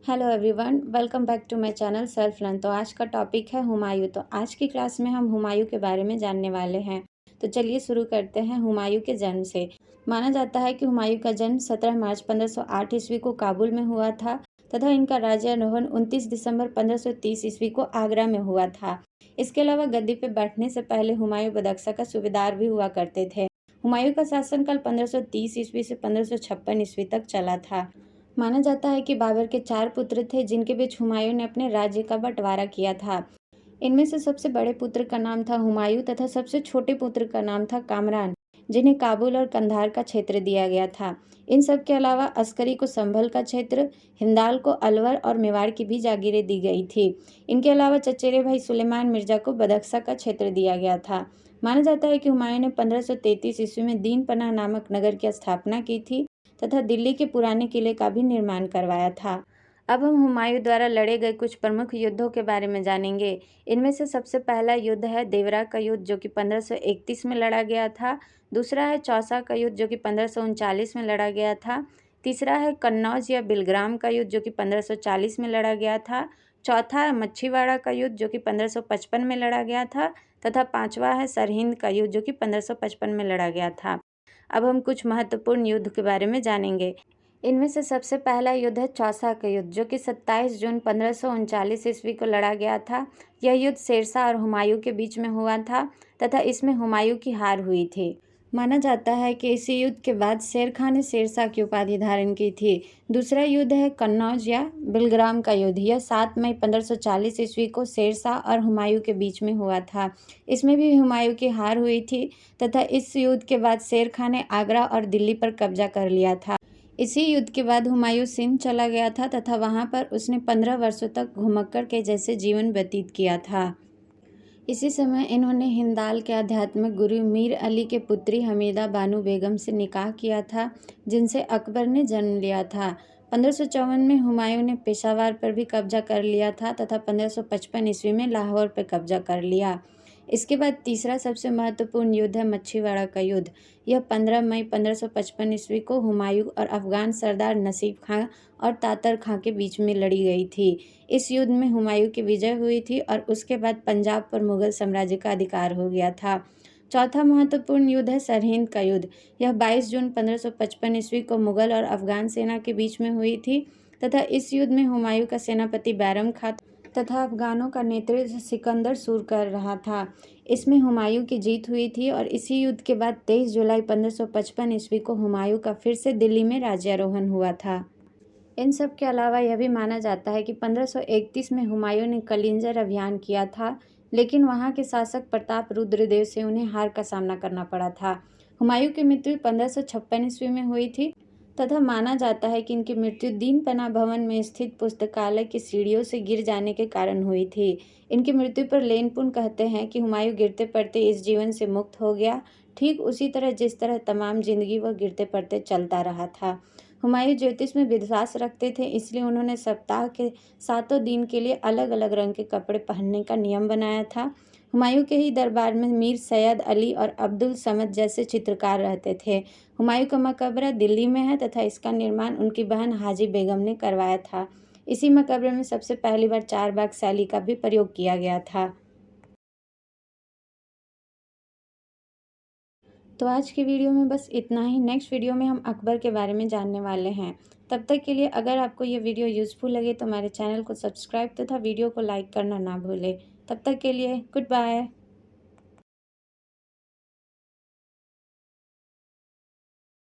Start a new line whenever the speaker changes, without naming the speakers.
Hello everyone, welcome back to my channel self learn. तो आज का टॉपिक है हुमायूं। तो आज की क्लास में हम हुमायूं के बारे में जानने वाले हैं। तो चलिए शुरू करते हैं हुमायूं के जन्म से। माना जाता है कि हुमायूं का जन्म 17 मार्च 1508 ईस्वी को काबुल में हुआ था तथा इनका राज्यारोहण 29 दिसंबर 1530 ईस्वी को आगरा में हुआ था। इसके अलावा गद्दी पे बैठने से पहले हुमायूं बदख्शा का सूबेदार भी हुआ करते थे। हुमायूं का शासनकाल 1530 ईस्वी से 1556 ईस्वी तक चला था। माना जाता है कि बाबर के 4 पुत्र थे जिनके बीच हुमायूं ने अपने राज्य का बंटवारा किया था। इनमें से सबसे बड़े पुत्र का नाम था हुमायूं तथा सबसे छोटे पुत्र का नाम था कामरान, जिन्हें काबुल और कंधार का क्षेत्र दिया गया था। इन सब के अलावा अस्करी को संभल का क्षेत्र, हिंदाल को अलवर और मेवाड़ की भी जागीरें दी गई थी। इनके अलावा चचेरे भाई सुलेमान मिर्जा को बदख्शा का क्षेत्र दिया गया था। माना जाता है कि हुमायूं ने 1533 ईस्वी में दीन पनाह नामक नगर की स्थापना की थी तथा दिल्ली के पुराने किले का भी निर्माण करवाया था। अब हम हुमायूं द्वारा लड़े गए कुछ प्रमुख युद्धों के बारे में जानेंगे। इनमें से सबसे पहला युद्ध है देवरा का युद्ध, जो कि 1531 में लड़ा गया था। दूसरा है चौसा का युद्ध, जो कि 1539 में लड़ा गया था। तीसरा है कन्नौज या बिलग्राम का युद्ध, जो कि 1540 में लड़ा गया था। चौथा मच्छीवाड़ा का युद्ध, जो कि 1555 में लड़ा गया था तथा पांचवा है सरहिंद का युद्ध, जो कि 1555 में लड़ा गया था। अब हम कुछ महत्वपूर्ण युद्ध के बारे में जानेंगे। इनमें से सबसे पहला युद्ध है चौसा का युद्ध, जो कि 27 जून 1539 ईस्वी को लड़ा गया था। यह युद्ध शेरशाह और हुमायूं के बीच में हुआ था तथा इसमें हुमायूं की हार हुई थी। माना जाता है कि इसी युद्ध के बाद शेर खां ने शेरशाह की उपाधि धारण की थी। दूसरा युद्ध है कन्नौज या बिलग्राम का युद्ध। यह 7 मई 1540 ईस्वी को शेरशाह और हुमायूं के बीच में हुआ था। इसमें भी हुमायूं की हार हुई थी तथा इस युद्ध के बाद शेर खां ने आगरा और दिल्ली पर कब्जा कर लिया था। इसी युद्ध के बाद हुमायूं सिंध चला गया था तथा वहां पर उसने 15 वर्षों तक घुमक्कड़ के जैसे जीवन व्यतीत किया था। इसी समय इन्होंने हिंदाल के आध्यात्मिक गुरु मीर अली के पुत्री हमीदा बानो बेगम से निकाह किया था, जिनसे अकबर ने जन्म लिया था। 1554 में हुमायूं ने पेशावर पर भी कब्जा कर लिया था तथा 1555 ईस्वी में लाहौर पर कब्जा कर लिया। इसके बाद तीसरा सबसे महत्वपूर्ण युद्ध है मच्छीवाड़ा का युद्ध। यह 15 मई 1555 ईस्वी को हुमायूं और अफगान सरदार नसीब खां और तातर खां के बीच में लड़ी गई थी। इस युद्ध में हुमायूं की विजय हुई थी और उसके बाद पंजाब पर मुगल साम्राज्य का अधिकार हो गया था। चौथा महत्वपूर्ण युद्ध है सरहिंद का युद्ध। यह 22 जून 1555 ईस्वी को मुगल और अफगान सेना के बीच में हुई थी तथा इस युद्ध में हुमायूं का सेनापति बैरम खां तथा अफगानों का नेतृत्व सिकंदर सूर कर रहा था। इसमें हुमायूं की जीत हुई थी और इसी युद्ध के बाद 23 जुलाई 1555 ईस्वी को हुमायूं का फिर से दिल्ली में राज्यारोहण हुआ था। इन सब के अलावा यह भी माना जाता है कि 1531 में हुमायूं ने कलिंजर अभियान किया था, लेकिन वहां के शासक प्रताप रुद्रदेव से उन्हें हार का सामना करना पड़ा था। हुमायूं की मृत्यु 1556 ईस्वी में हुई थी तथा माना जाता है कि इनकी मृत्यु दीन पनाह भवन में स्थित पुस्तकालय की सीढ़ियों से गिर जाने के कारण हुई थी। इनकी मृत्यु पर लेनपुन कहते हैं कि हुमायूं गिरते पड़ते इस जीवन से मुक्त हो गया, ठीक उसी तरह जिस तरह तमाम जिंदगी वह गिरते पड़ते चलता रहा था। हुमायूं ज्योतिष में विश्वास रखते थे, इसलिए उन्होंने सप्ताह के 7 दिन के लिए अलग अलग रंग के कपड़े पहनने का नियम बनाया था। हुमायूं के ही दरबार में मीर सैयद अली और अब्दुल समद जैसे चित्रकार रहते थे। हुमायूं का मकबरा दिल्ली में है तथा इसका निर्माण उनकी बहन हाजी बेगम ने करवाया था। इसी मकबरे में सबसे पहली बार 4 बाग शैली का भी प्रयोग किया गया था। तो आज की वीडियो में बस इतना ही। नेक्स्ट वीडियो में हम अकबर के बारे में जानने वाले हैं। तब तक के लिए अगर आपको ये वीडियो यूज़फुल लगे तो हमारे चैनल को सब्सक्राइब तथा वीडियो को लाइक करना ना भूलें। तब तक के लिए गुड बाय।